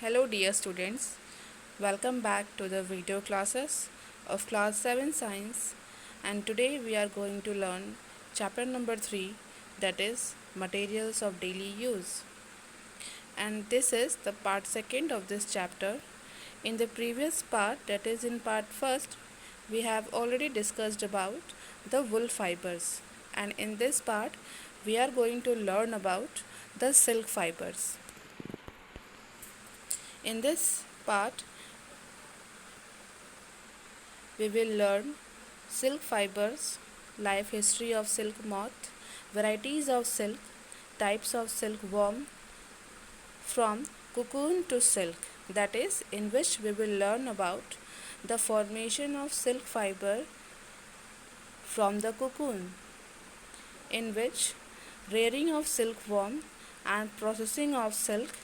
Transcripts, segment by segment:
Hello dear students, welcome back to the video classes of class 7 science, and today we are going to learn chapter number 3, that is materials of daily use. And this is the part second of this chapter. In the previous part, that is in part first, we have already discussed about the wool fibers, and in this part we are going to learn about the silk fibers. In this part, we will learn silk fibers, life history of silk moth, varieties of silk, types of silkworm, from cocoon to silk, that is, in which we will learn about the formation of silk fiber from the cocoon, in which rearing of silkworm and processing of silk.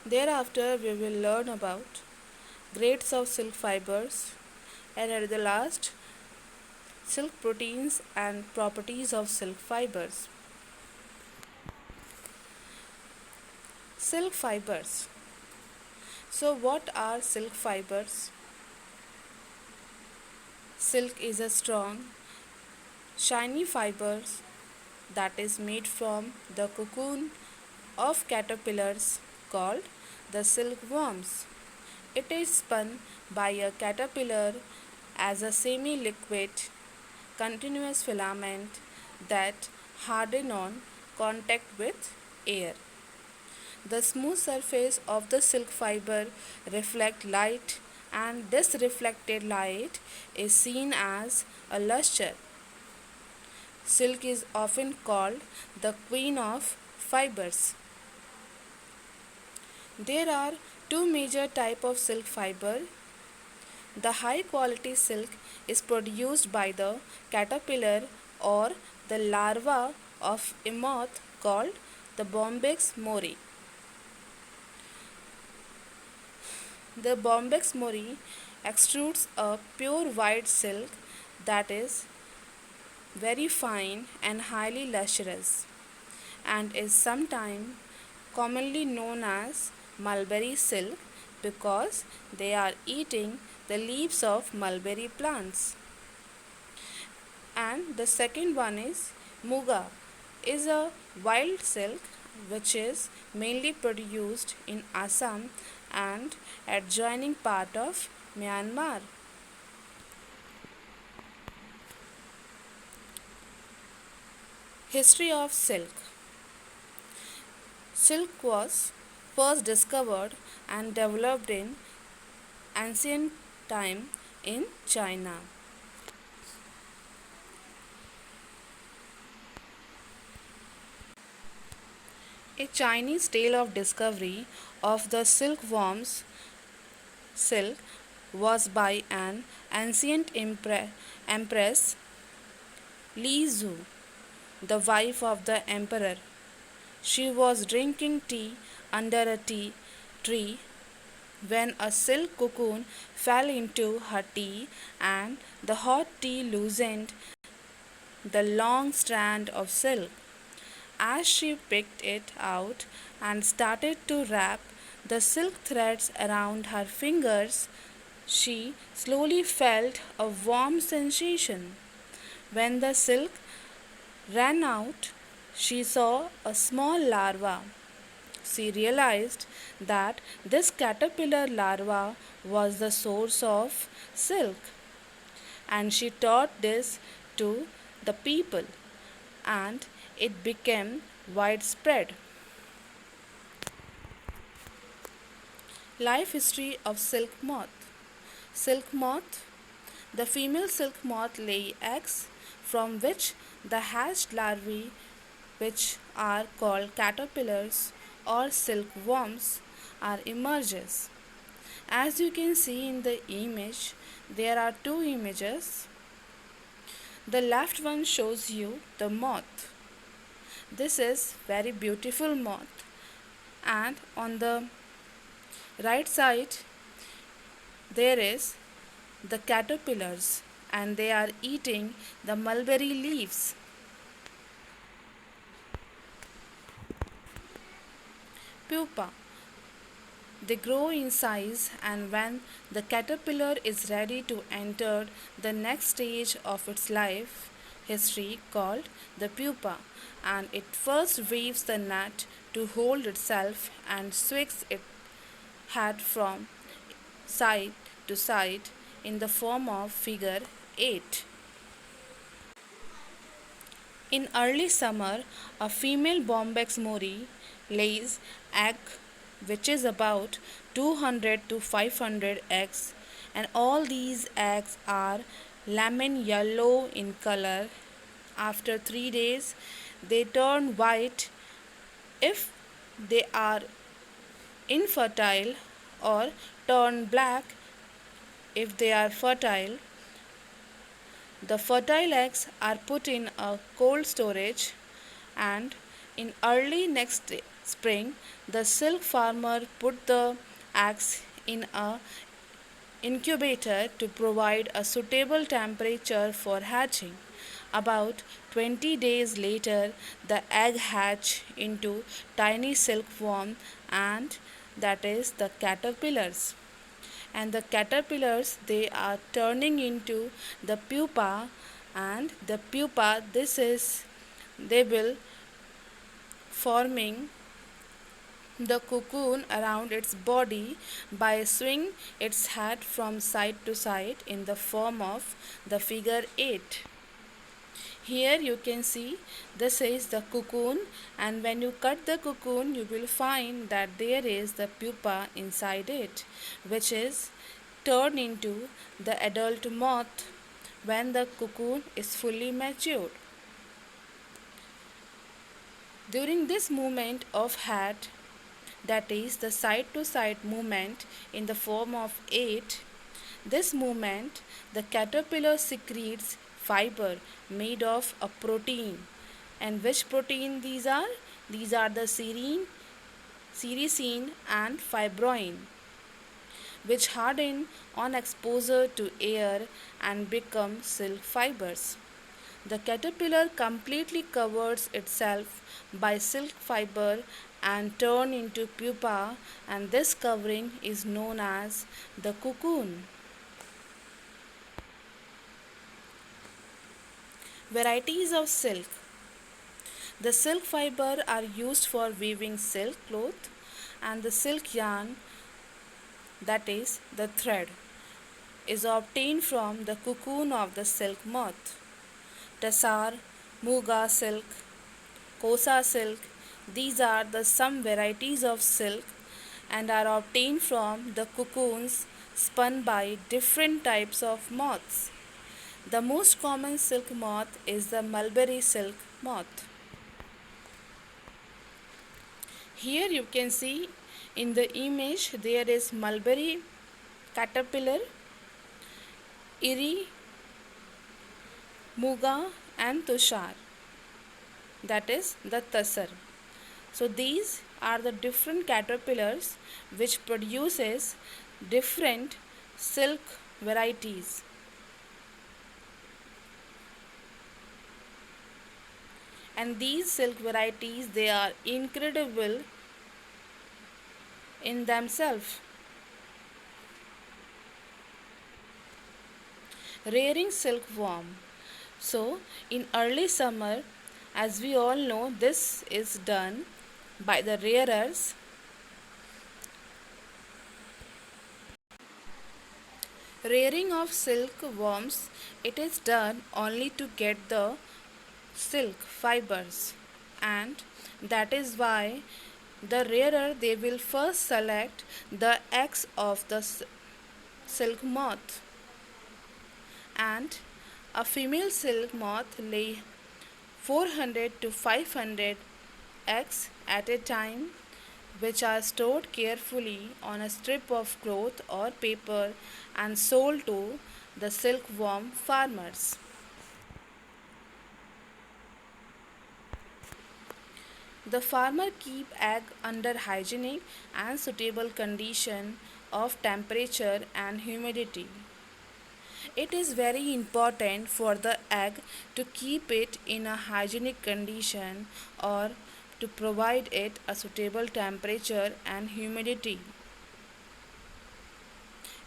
Thereafter, we will learn about grades of silk fibers, and at the last, silk proteins and properties of silk fibers. Silk fibers. So, what are silk fibers? Silk is a strong, shiny fibers that is made from the cocoon of caterpillars called the silkworms. It is spun by a caterpillar as a semi-liquid continuous filament that harden on contact with air. The smooth surface of the silk fiber reflects light, and this reflected light is seen as a luster. Silk is often called the queen of fibers. There are two major types of silk fiber. The high quality silk is produced by the caterpillar or the larva of a moth called the Bombyx mori. The Bombyx mori extrudes a pure white silk that is very fine and highly lustrous, and is sometimes commonly known as mulberry silk because they are eating the leaves of mulberry plants. And the second one is muga, is a wild silk which is mainly produced in Assam and adjoining part of Myanmar. History of silk. Silk was first discovered and developed in ancient time in China. A Chinese tale of discovery of the silkworms silk was by an ancient empress Li Zhu, the wife of the emperor. She was drinking tea under a tea tree when a silk cocoon fell into her tea, and the hot tea loosened the long strand of silk. As she picked it out and started to wrap the silk threads around her fingers, she slowly felt a warm sensation. When the silk ran out, she saw a small larva. She realized that this caterpillar larva was the source of silk, and she taught this to the people, and it became widespread. Life history of silk moth. Silk moth. The female silk moth lay eggs from which the hatched larvae, which are called caterpillars or silkworms, are emerges. As you can see in the image, there are two images. The left one shows you the moth. This is very beautiful moth, and on the right side there is the caterpillars, and they are eating the mulberry leaves. pupa. They grow in size, and when the caterpillar is ready to enter the next stage of its life history called the pupa, and it first weaves the net to hold itself and swings its head from side to side in the form of figure 8. In early summer, a female Bombyx mori lays egg which is about 200 to 500 eggs, and all these eggs are lemon yellow in color. After 3 days they turn white if they are infertile, or turn black if they are fertile. The fertile eggs are put in a cold storage, and in early next spring the silk farmer put the eggs in a incubator to provide a suitable temperature for hatching. About 20 days later the egg hatch into tiny silkworm, and that is the caterpillars, and the caterpillars they are turning into the pupa, and the pupa this is they will forming the cocoon around its body by swing its head from side to side in the form of the figure 8. Here you can see this is the cocoon, and when you cut the cocoon you will find that there is the pupa inside it, which is turned into the adult moth when the cocoon is fully matured. During this movement of head, that is the side to side movement in the form of 8, this movement the caterpillar secretes fiber made of a protein. And which protein these are? These are the serine, sericin and fibroin, which harden on exposure to air and become silk fibers. The caterpillar completely covers itself by silk fiber and turn into pupa, and this covering is known as the cocoon. Varieties of silk. The silk fiber are used for weaving silk cloth, and the silk yarn, that is the thread, is obtained from the cocoon of the silk moth. Tassar, Muga silk, Kosa silk, these are the some varieties of silk and are obtained from the cocoons spun by different types of moths. The most common silk moth is the mulberry silk moth. Here you can see in the image there is mulberry caterpillar, Eri, Muga and Tushar, that is the Tassar. So these are the different caterpillars which produces different silk varieties. And these silk varieties they are incredible in themselves. Rearing silkworm. So in early summer, as we all know, this is done by the rearers. Rearing of silkworms, it is done only to get the silk fibers, and that is why the rearer they will first select the eggs of the silk moth, and a female silk moth lay 400 to 500 eggs at a time, which are stored carefully on a strip of cloth or paper and sold to the silkworm farmers. The farmer keep egg under hygienic and suitable condition of temperature and humidity. It is very important for the egg to keep it in a hygienic condition, or to provide it a suitable temperature and humidity.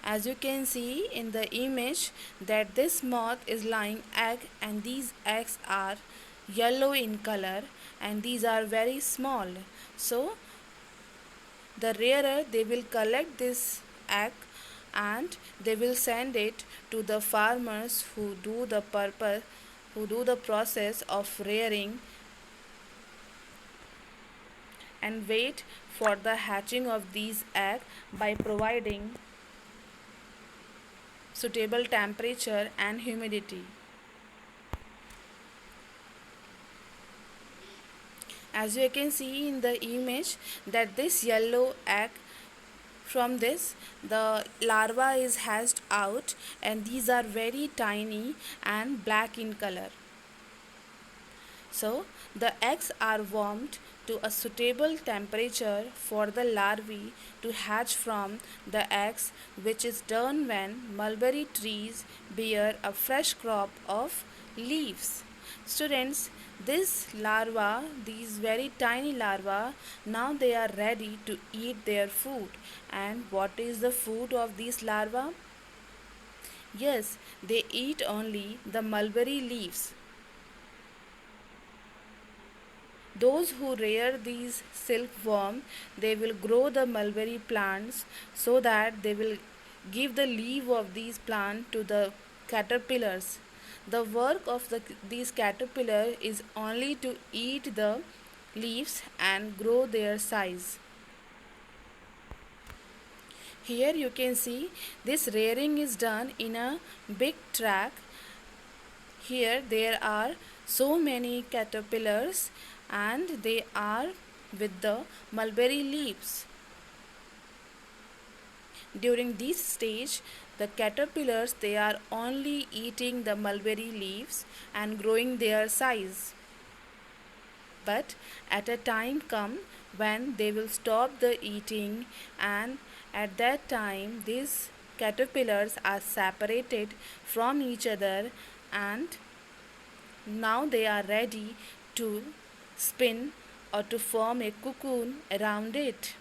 As you can see in the image that this moth is laying egg, and these eggs are yellow in color and these are very small. So the rearer, they will collect this egg and they will send it to the farmers who do the process of rearing and wait for the hatching of these eggs by providing suitable temperature and humidity. As you can see in the image that this yellow egg, from this the larva is hatched out, and these are very tiny and black in color. So the eggs are warmed to a suitable temperature for the larvae to hatch from the eggs, which is done when mulberry trees bear a fresh crop of leaves. Students, this larva, these very tiny larva, now they are ready to eat their food. And what is the food of these larvae? Yes, they eat only the mulberry leaves. Those who rear these silkworm, they will grow the mulberry plants so that they will give the leaf of these plants to the caterpillars. The work of these caterpillar is only to eat the leaves and grow their size. Here you can see this rearing is done in a big track. Here there are so many caterpillars and they are with the mulberry leaves. During this stage, the caterpillars, they are only eating the mulberry leaves and growing their size. But at a time come when they will stop the eating, and at that time these caterpillars are separated from each other, and now they are ready to spin or to form a cocoon around it.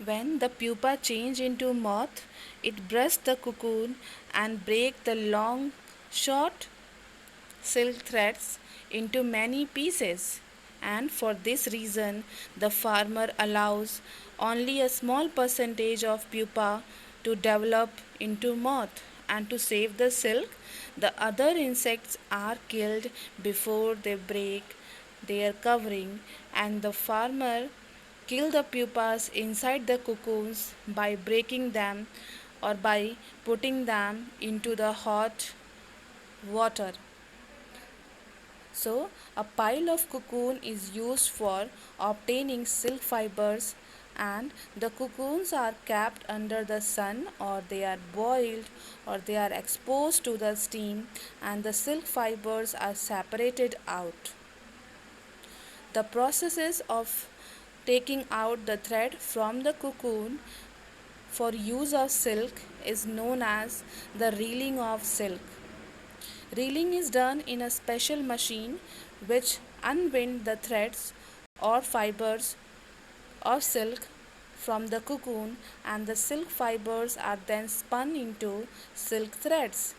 When the pupa change into moth, it bursts the cocoon and break the long, short silk threads into many pieces. And for this reason, the farmer allows only a small percentage of pupa to develop into moth. And to save the silk, the other insects are killed before they break their covering, and the farmer kill the pupas inside the cocoons by breaking them or by putting them into the hot water. So, a pile of cocoon is used for obtaining silk fibers, and the cocoons are kept under the sun, or they are boiled, or they are exposed to the steam, and the silk fibers are separated out. The processes of taking out the thread from the cocoon for use of silk is known as the reeling of silk. Reeling is done in a special machine which unwind the threads or fibers of silk from the cocoon, and the silk fibers are then spun into silk threads,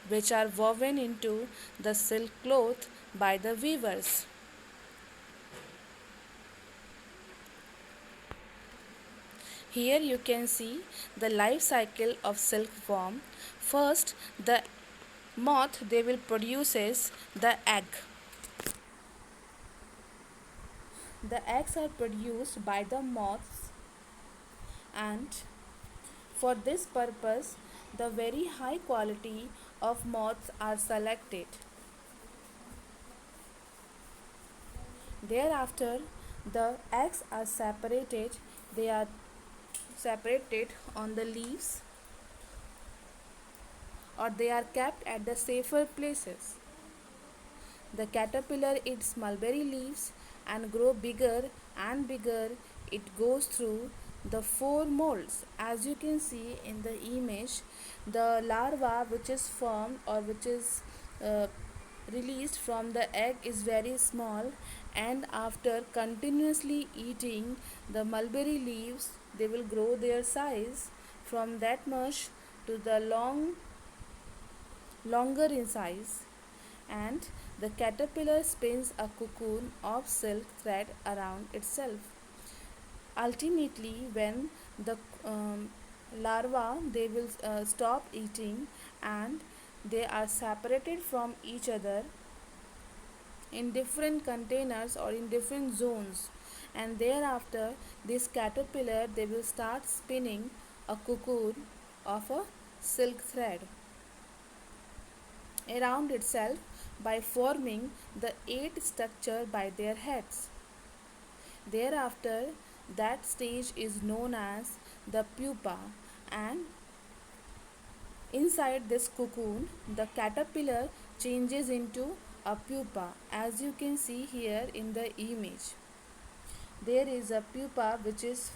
which are woven into the silk cloth by the weavers. Here you can see the life cycle of silkworm. First, the moth, they will produces the egg. The eggs are produced by the moths, and for this purpose the very high quality of moths are selected. Thereafter the eggs are separated. They are separated on the leaves, or they are kept at the safer places. The caterpillar eats mulberry leaves and grow bigger and bigger. It goes through the four molds. As you can see in the image, the larva which is formed or which is uh, released from the egg is very small, and after continuously eating the mulberry leaves, they will grow their size from that much to the longer in size, and the caterpillar spins a cocoon of silk thread around itself. Ultimately, when the larva, they will stop eating, and they are separated from each other in different containers or in different zones, and thereafter this caterpillar, they will start spinning a cocoon of a silk thread around itself by forming the eight structure by their heads. Thereafter, that stage is known as the pupa, and inside this cocoon, the caterpillar changes into a pupa. As you can see here in the image, there is a pupa which is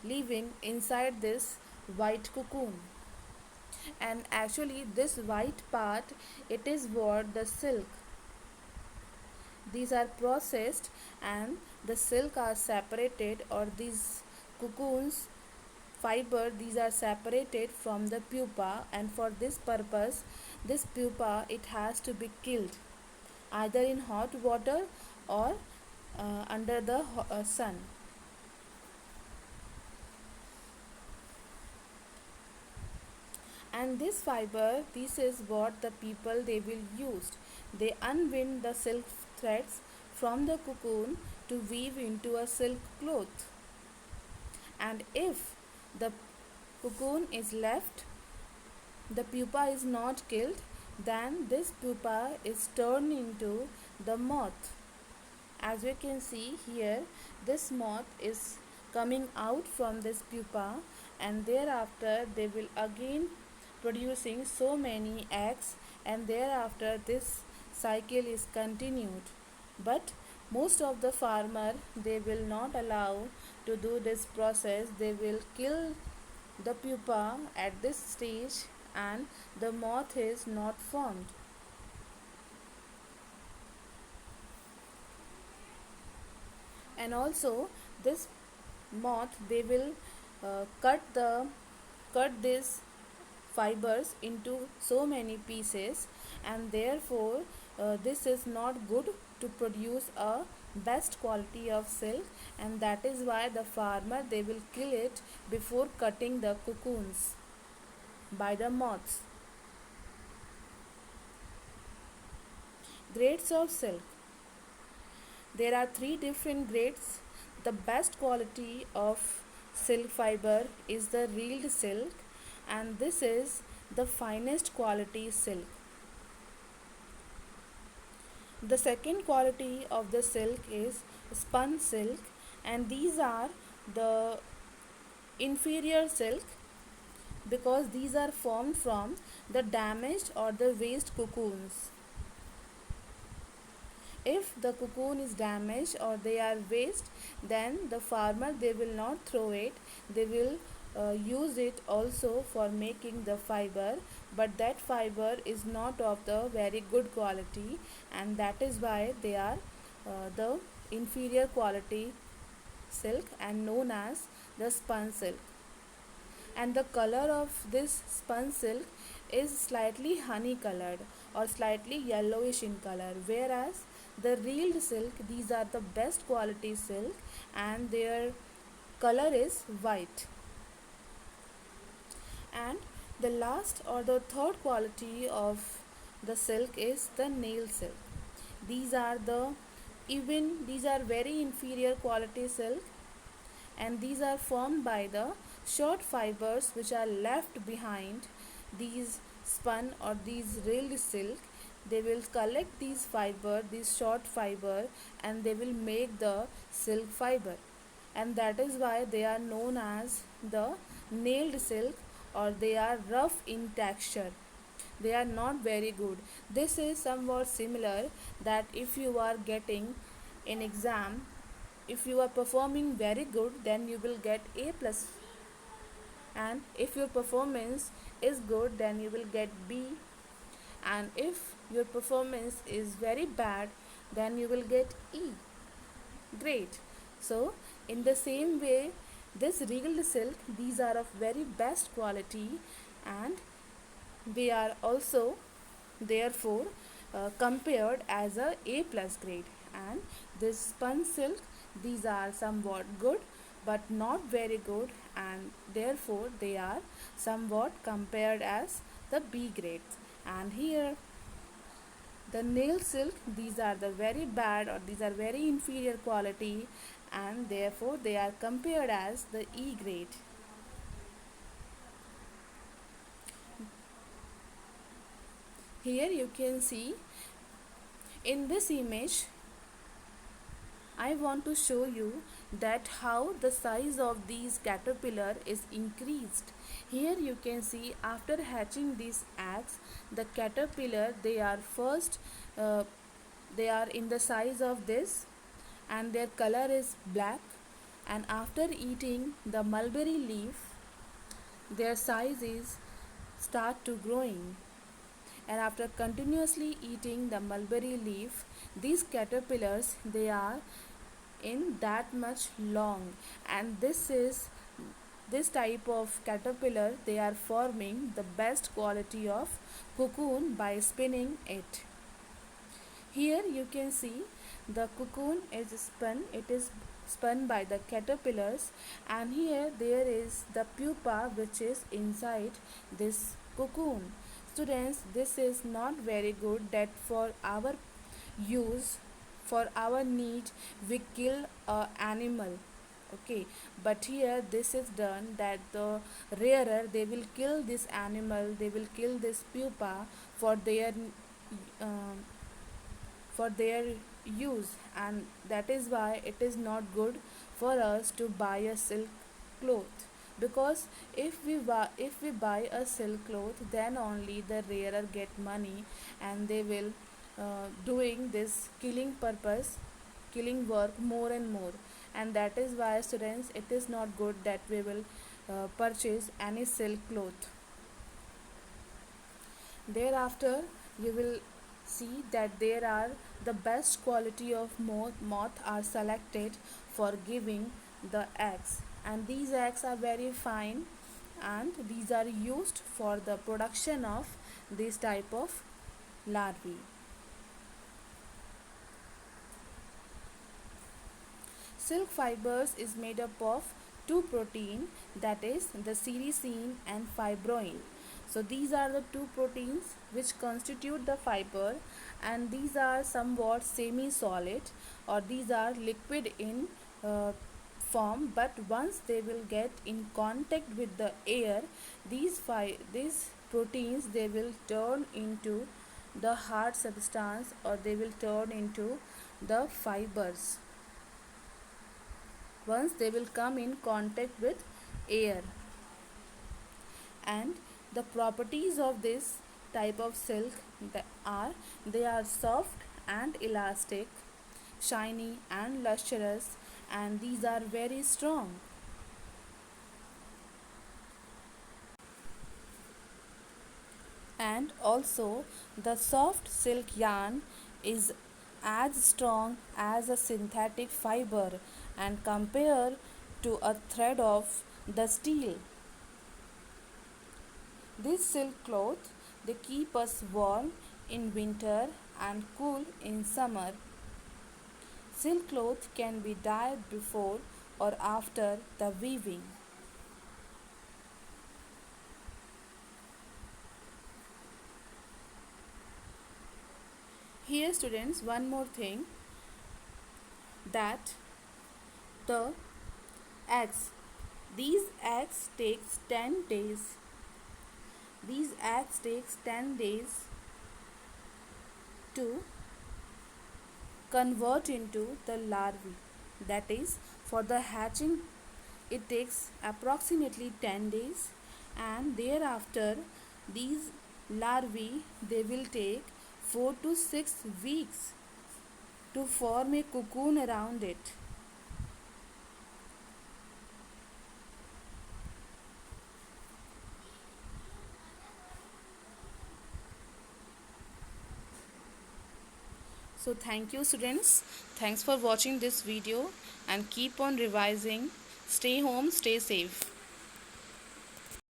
living inside this white cocoon, and actually this white part, it is what the silk. These are processed, and the silk are separated, or these cocoons fiber, these are separated from the pupa, and for this purpose this pupa, it has to be killed either in hot water or under the sun. And this fiber, this is what the people, they will use. They unwind the silk threads from the cocoon to weave into a silk cloth. And if the cocoon is left, the pupa is not killed, then this pupa is turned into the moth. As we can see here, this moth is coming out from this pupa, and thereafter they will again producing so many eggs, and thereafter this cycle is continued. But most of the farmer, they will not allow to do this process. They will kill the pupa at this stage, and the moth is not formed. And also this moth, they will cut these fibers into so many pieces, and therefore this is not good to produce a best quality of silk, and that is why the farmer, they will kill it before cutting the cocoons by the moths. Grades of silk. There are three different grades. The best quality of silk fiber is the reeled silk, and this is the finest quality silk. The second quality of the silk is spun silk, and these are the inferior silk because these are formed from the damaged or the waste cocoons. If the cocoon is damaged or they are waste, then the farmer, they will not throw it, they will use it also for making the fiber, but that fiber is not of the very good quality, and that is why they are the inferior quality silk and known as the spun silk. And the color of this spun silk is slightly honey colored or slightly yellowish in color, whereas the reeled silk, these are the best quality silk, and their color is white. And the last or the third quality of the silk is the nail silk. These are very inferior quality silk, and these are formed by the short fibers which are left behind these spun or these reeled silk. They will collect these short fiber, and they will make the silk fiber, and that is why they are known as the nailed silk, or they are rough in texture. They are not very good. This is somewhat similar that if you are getting an exam if you are performing very good, then you will get A plus, and if your performance is good, then you will get B, and if your performance is very bad, then you will get E. Great. So in the same way, this regal silk, these are of very best quality, and they are also therefore compared as a plus grade. And this spun silk, these are somewhat good but not very good, and therefore they are somewhat compared as the B grades. And here the nail silk, these are the very bad, or these are very inferior quality, and therefore they are compared as the E grade. Here you can see in this image, I want to show you that how the size of these caterpillar is increased. Here you can see after hatching these eggs, the caterpillar, they are first they are in the size of this, and their color is black, and after eating the mulberry leaf, their size is start to growing, and after continuously eating the mulberry leaf, these caterpillars, they are in that much long, and this type of caterpillar, they are forming the best quality of cocoon by spinning it. Here you can see the cocoon is spun, it is spun by the caterpillars, and here there is the pupa which is inside this cocoon. Students, this is not very good that for our use, for our need, we kill a animal. Okay, but here this is done that the rarer, they will kill this animal, they will kill this pupa for um, their use, and that is why it is not good for us to buy a silk cloth, because if we buy a silk cloth, then only the rarer get money, and they will doing this killing work more and more, and that is why, students, it is not good that we will purchase any silk cloth. Thereafter, you will see that there are the best quality of moth are selected for giving the eggs, and these eggs are very fine, and these are used for the production of this type of larvae. Silk fibers is made up of two protein, that is the sericin and fibroin. So these are the two proteins which constitute the fiber, and these are somewhat semi-solid, or these are liquid in form, but once they will get in contact with the air, these proteins, they will turn into the hard substance, or they will turn into the fibers once they will come in contact with air. And the properties of this type of silk, they are soft and elastic, shiny and lustrous, and these are very strong. And also the soft silk yarn is as strong as a synthetic fiber, and compared to a thread of the steel. This silk cloth, they keep us warm in winter and cool in summer. Silk cloth can be dyed before or after the weaving. Here, students, one more thing, that the eggs, these eggs takes 10 days. These eggs takes 10 days to convert into the larvae. That is, for the hatching, it takes approximately 10 days, and thereafter these larvae, they will take 4 to 6 weeks to form a cocoon around it. So thank you students. Thanks for watching this video and keep on revising. Stay home, stay safe.